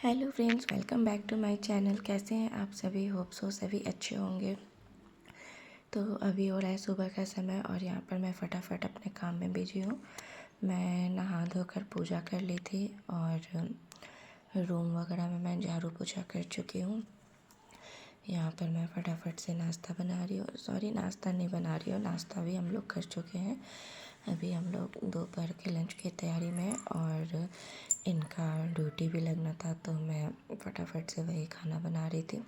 Hello friends, welcome back to my channel. कैसे हैं आप सभी? होप सो सभी अच्छे होंगे। तो अभी हो रहा है सुबह का समय और यहाँ पर मैं फटाफट अपने काम में बिजी हूँ। मैं नहा धोकर पूजा कर ली थी और रूम वगैरह में मैं झाड़ू पोछा कर चुकी हूँ। यहाँ पर मैं फटाफट से नाश्ता बना रही हूँ। सॉरी, नाश्ता नहीं बना रही हूँ, नाश्ता भी हम लोग कर चुके हैं। अभी हम लोग दोपहर के लंच की तैयारी में और इनका ड्यूटी भी लगना था, तो मैं फटाफट से वही खाना बना रही थी।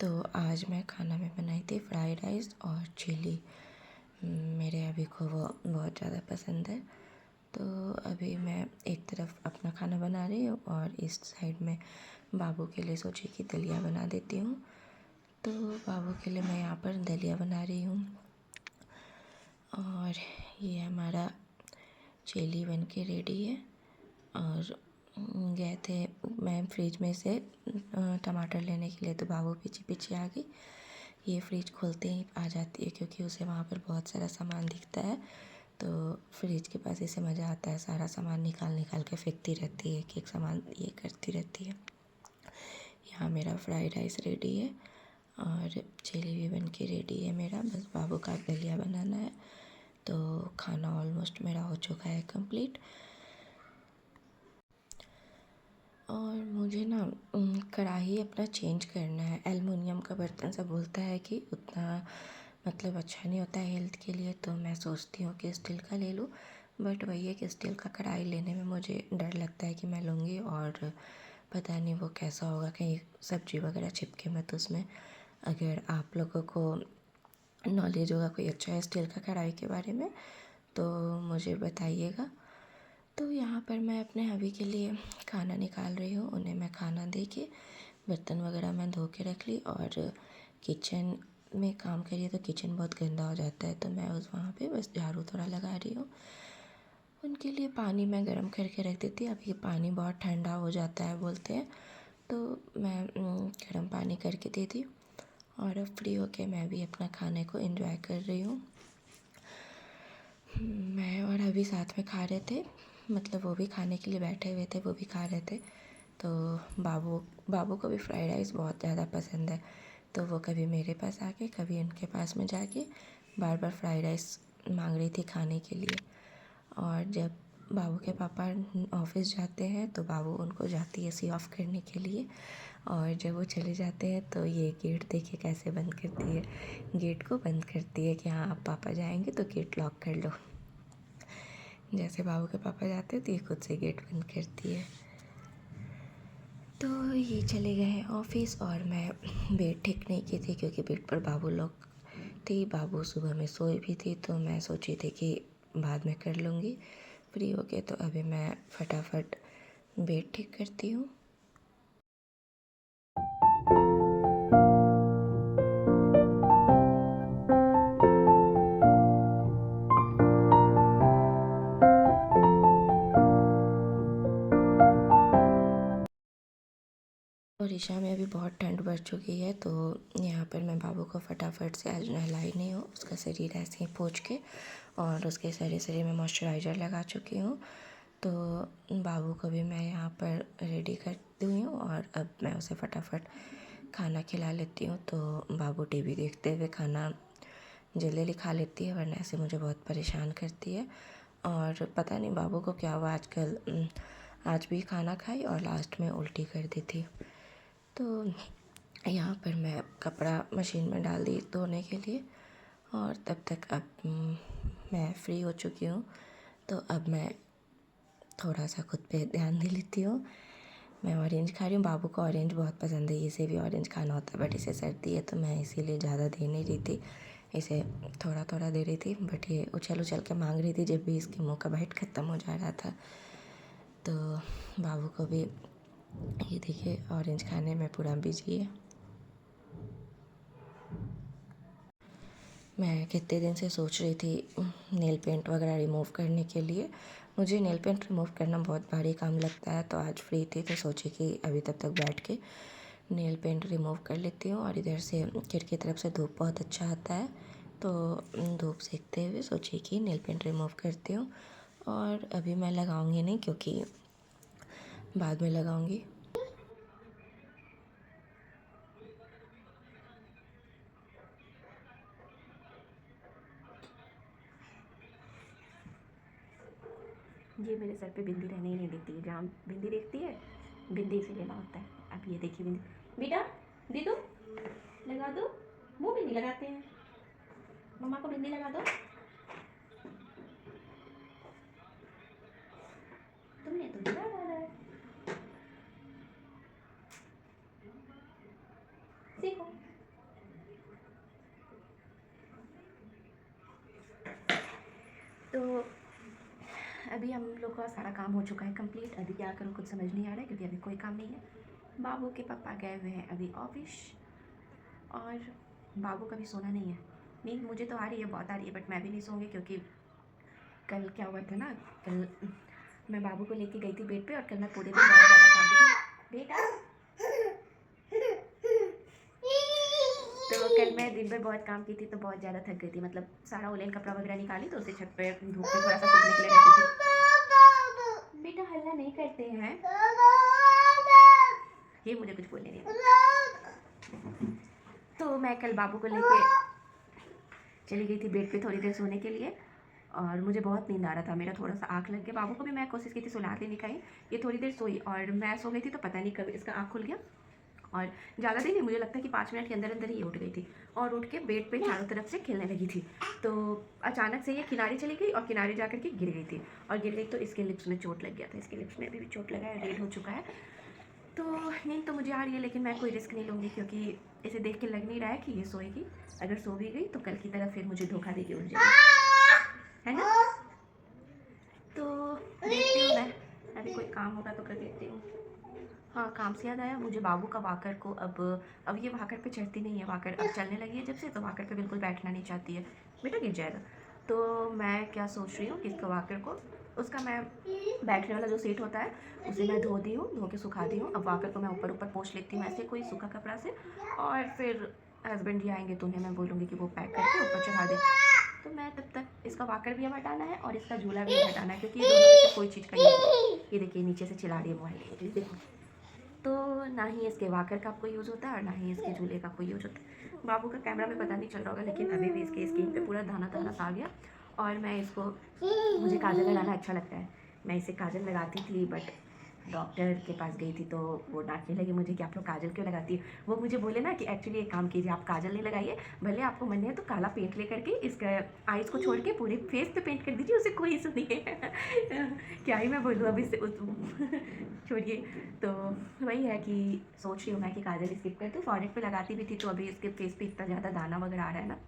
तो आज मैं खाना में बनाई थी फ्राइड राइस और चिली। मेरे अभी को वो बहुत ज़्यादा पसंद है। तो अभी मैं एक तरफ अपना खाना बना रही हूँ और इस साइड में बाबू के लिए सोची कि दलिया बना देती हूँ। तो बाबू के लिए मैं यहाँ पर दलिया बना रही हूँ और ये हमारा चिली बन के रेडी है। और गए थे मैं फ्रिज में से टमाटर लेने के लिए, तो बाबू पीछे पीछे आ गई। ये फ्रिज खोलते ही आ जाती है क्योंकि उसे वहाँ पर बहुत सारा सामान दिखता है। तो फ्रिज के पास इसे मज़ा आता है, सारा सामान निकाल निकाल के फेंकती रहती है, एक एक सामान ये करती रहती है। यहाँ मेरा फ्राइड राइस रेडी है और चिली भी बन के रेडी है मेरा। बस बाबू का दलिया बनाना है। तो खाना ऑलमोस्ट मेरा हो चुका है कंप्लीट। और मुझे ना कढ़ाई अपना चेंज करना है। एल्युमिनियम का बर्तन सब बोलता है कि उतना मतलब अच्छा नहीं होता है हेल्थ के लिए, तो मैं सोचती हूँ कि स्टील का ले लूँ। बट वही है कि स्टील का कढ़ाई लेने में मुझे डर लगता है कि मैं लूँगी और पता नहीं वो कैसा होगा, कहीं सब्जी वगैरह चिपके मत उसमें। अगर आप लोगों को नॉलेज होगा कोई अच्छा स्टील का कढ़ाई के बारे में तो मुझे बताइएगा। तो यहाँ पर मैं अपने हबी के लिए खाना निकाल रही हूँ। उन्हें मैं खाना दे के बर्तन वगैरह मैं धो के रख ली और किचन में काम करिए तो किचन बहुत गंदा हो जाता है, तो मैं उस वहाँ पे बस झाड़ू थोड़ा लगा रही हूँ। उनके लिए पानी मैं गर्म करके रख देती। अब ये पानी बहुत ठंडा हो जाता है बोलते हैं, तो मैं गर्म पानी करके दे दी और अब फ्री होके मैं भी अपना खाने को एंजॉय कर रही हूँ। मैं और अभी साथ में खा रहे थे, मतलब वो भी खाने के लिए बैठे हुए थे, वो भी खा रहे थे। तो बाबू को भी फ्राइड राइस बहुत ज़्यादा पसंद है, तो वो कभी मेरे पास आके कभी उनके पास में जाके बार बार फ्राइड राइस मांग रही थी खाने के लिए। और जब बाबू के पापा ऑफिस जाते हैं तो बाबू उनको जाती है एसी ऑफ़ करने के लिए, और जब वो चले जाते हैं तो ये गेट देखिए कैसे बंद करती है, गेट को बंद करती है कि हाँ अब पापा जाएंगे तो गेट लॉक कर लो। जैसे बाबू के पापा जाते हैं तो ये खुद से गेट बंद करती है। तो ये चले गए हैं ऑफिस और मैं बेड ठीक नहीं की थी क्योंकि बेड पर बाबू लोग थी। बाबू सुबह में सोई भी थी, तो मैं सोची थी कि बाद में कर लूँगी फ्री हो के। तो अभी मैं फटाफट बेड ठीक करती हूँ। ओडिशा में अभी बहुत ठंड बढ़ चुकी है, तो यहाँ पर मैं बाबू को फटाफट से, आज नहलाई नहीं हूँ, उसका शरीर ऐसे ही पोंछ के और उसके सारे शरीर में मॉइस्चराइज़र लगा चुकी हूँ। तो बाबू को भी मैं यहाँ पर रेडी कर दी हूँ और अब मैं उसे फटाफट खाना खिला लेती हूँ। तो बाबू टीवी देखते हुए खाना जल्दी जल्दी खा लेती है, वरना ऐसे मुझे बहुत परेशान करती है। और पता नहीं बाबू को क्या हुआ आजकल, आज भी खाना खाई और लास्ट में उल्टी कर दी थी। तो यहाँ पर मैं कपड़ा मशीन में डाल दी धोने के लिए और तब तक अब मैं फ्री हो चुकी हूँ। तो अब मैं थोड़ा सा खुद पे ध्यान दे लेती हूँ। मैं ऑरेंज खा रही हूँ, बाबू को ऑरेंज बहुत पसंद है, इसे भी ऑरेंज खाना होता है, बट इसे सर्दी है तो मैं इसीलिए ज़्यादा दे नहीं रही थी, इसे थोड़ा थोड़ा दे रही थी। बट ये उछल उछल के मांग रही थी जब भी इसके मुँह का बाइट ख़त्म हो जा रहा था। तो बाबू को भी ये देखिए ऑरेंज खाने में पूरा बिजी है। मैं कितने दिन से सोच रही थी नेल पेंट वगैरह रिमूव करने के लिए। मुझे नेल पेंट रिमूव करना बहुत भारी काम लगता है, तो आज फ्री थी तो सोची कि अभी तब तक बैठ के नेल पेंट रिमूव कर लेती हूँ। और इधर से खिड़की की तरफ से धूप बहुत अच्छा आता है, तो धूप सेकते हुए सोची कि नेल पेंट रिमूव करती हूँ। और अभी मैं लगाऊंगी नहीं क्योंकि बाद में लगाऊंगी। ये मेरे सर पे बिंदी रहने ही नहीं देती है, जहाँ बिंदी देखती है बिंदी से लेना होता है। अब ये देखिए बिंदी, बेटा दे दो, लगा दो, मुँह बिंदी लगाते हैं, मम्मा को बिंदी लगा दो। तुमने तो बुरा डाला है, सीखो। तो अभी हम लोग का सारा काम हो चुका है कंप्लीट। अभी क्या करूँ कुछ समझ नहीं आ रहा है, क्योंकि अभी कोई काम नहीं है। बाबू के पापा गए हुए हैं अभी ऑफिस, और बाबू का भी सोना नहीं है। नींद मुझे तो आ रही है, बहुत आ रही है, बट मैं भी नहीं सोऊंगी, क्योंकि कल क्या हुआ था ना, कल मैं बाबू को लेके गई थी बेड पे, और कल मैं पूरे दिन बहुत ज़्यादा काम की थी। बेटा, तो कल मैं दिन भर बहुत काम की थी, तो बहुत ज़्यादा थक गई थी। मतलब सारा उलेन कपड़ा वगैरह निकाली, तो उसे छत पे धूप में थोड़ा सा सूखने के लिए रखी थी। बेटा हल्ला नहीं करते हैं, ये मुझे कुछ बोलने नहीं। तो मैं कल बाबू को लेके चली गई थी बेड पे थोड़ी देर सोने के लिए, और मुझे बहुत नींद आ रहा था। मेरा थोड़ा सा आँख लग गया। बाबू को भी मैं कोशिश की थी सुला देने का ही, ये थोड़ी देर सोई, और मैं सो गई थी, तो पता नहीं कब इसका आँख खुल गया, और ज़्यादा देर नहीं, मुझे लगता है कि 5 मिनट के अंदर अंदर ही उठ गई थी, और उठ के बेड पे चारों तरफ से खेलने लगी थी। तो अचानक से ये किनारे चली गई, और किनारे जा करके गिर गई थी, और गिर गई तो इसके लिप्स में चोट लग गया था। इसके लिप्स में अभी भी चोट लगा है, रेड हो चुका है। तो नींद तो मुझे आ रही है, लेकिन मैं कोई रिस्क नहीं लूँगी, क्योंकि इसे देख के लग नहीं रहा है कि ये सोएगी। अगर सो भी गई तो कल की तरह फिर मुझे धोखा देके उठ जाएगी, है ना। तो देखती हूँ मैं, अभी कोई काम होगा तो कर देती हूँ। हाँ, काम से याद आया, मुझे बाबू का वाकर को अब ये वाकर पे चढ़ती नहीं है। वाकर अब चलने लगी है जब से, तो वाकर पे बिल्कुल बैठना नहीं चाहती है, बेटा गिर जाएगा। तो मैं क्या सोच रही हूँ कि इसका वाकर को, उसका मैं बैठने वाला जो सीट होता है उसे मैं धो दी हूँ, धो के सुखा दी हूँ। अब वाकर को मैं ऊपर ऊपर पोंछ लेती हूँ ऐसे कोई सूखा कपड़ा से, और फिर हस्बैंड जी आएंगे तो उन्हें मैं बोलूँगी कि वो पैक करके ऊपर चढ़ा दें। तो मैं तब तक इसका वाकर भी अब हटाना है, और इसका झूला भी हटाना है, क्योंकि ये दोनों में से कोई चीज़ का यूज़, ये देखिए नीचे से चिल्ला रही है मोबाइल, देखो। तो ना ही इसके वाकर का कोई यूज़ होता है, और ना ही इसके झूले का कोई यूज़ होता है। बाबू का कैमरा में पता नहीं चल रहा होगा, लेकिन अभी भी इसके स्किन पे पूरा दाना दाना सा आ गया। और मैं इसको, मुझे काजल लगाना अच्छा लगता है, मैं इसे काजल लगाती थी, बट डॉक्टर के पास गई थी तो वो डांटने लगी मुझे कि आप लोग काजल क्यों लगाती है। वो मुझे बोले ना कि एक्चुअली एक काम कीजिए, आप काजल नहीं लगाइए, भले आपको मन है तो काला पेंट लेकर के इसका आइज़ को छोड़ के पूरे फेस पे पेंट कर दीजिए, उसे कोई इशू नहीं है। क्या ही मैं बोलूँ अभी से उस छोड़िए। तो वही है कि सोच रही हूँ मैं कि काजल स्किप कर दूँ। फॉरहेड पे लगाती भी थी, तो अभी इसके फेस पे इतना ज़्यादा दाना वगैरह आ रहा है ना।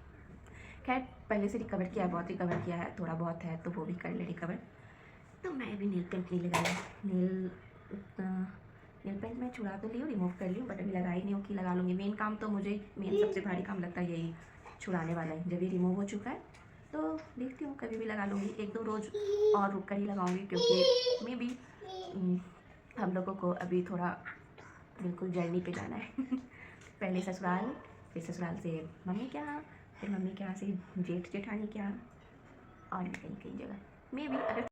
खैर पहले से रिकवर किया है, बहुत रिकवर किया है, थोड़ा बहुत है तो वो भी कर ले रिकवर। तो मैं अभी नेल पेंट नहीं लगाई, नेल पेंट मैं छुड़ा तो ली हूँ, रिमूव कर ली हूँ, बट अभी लगाई नहीं हूँ कि लगा लूँगी। मेन काम तो मुझे, मेन सबसे भारी काम लगता है यही छुड़ाने वाला है। जब ये रिमूव हो चुका है तो देखती हूँ कभी भी लगा लूँगी, 1-2 रोज़ और रुक कर ही लगाऊँगी, क्योंकि मे बी हम लोगों को अभी थोड़ा बिल्कुल जर्नी पे जाना है। पहले ससुराल, फिर ससुराल से मम्मी के यहाँ, फिर मम्मी के यहाँ से जेठ जेठानी के यहाँ, और कहीं कहीं जगह मे बी अगर।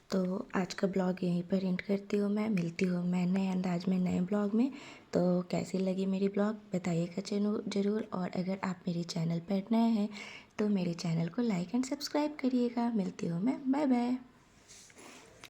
तो आज का ब्लॉग यहीं पर एंड करती हूँ मैं, मिलती हूँ मैं नए अंदाज में नए ब्लॉग में। तो कैसी लगी मेरी ब्लॉग बताइएगा ज़रूर, और अगर आप मेरे चैनल पर नए हैं तो मेरे चैनल को लाइक एंड सब्सक्राइब करिएगा। मिलती हूँ मैं, बाय बाय।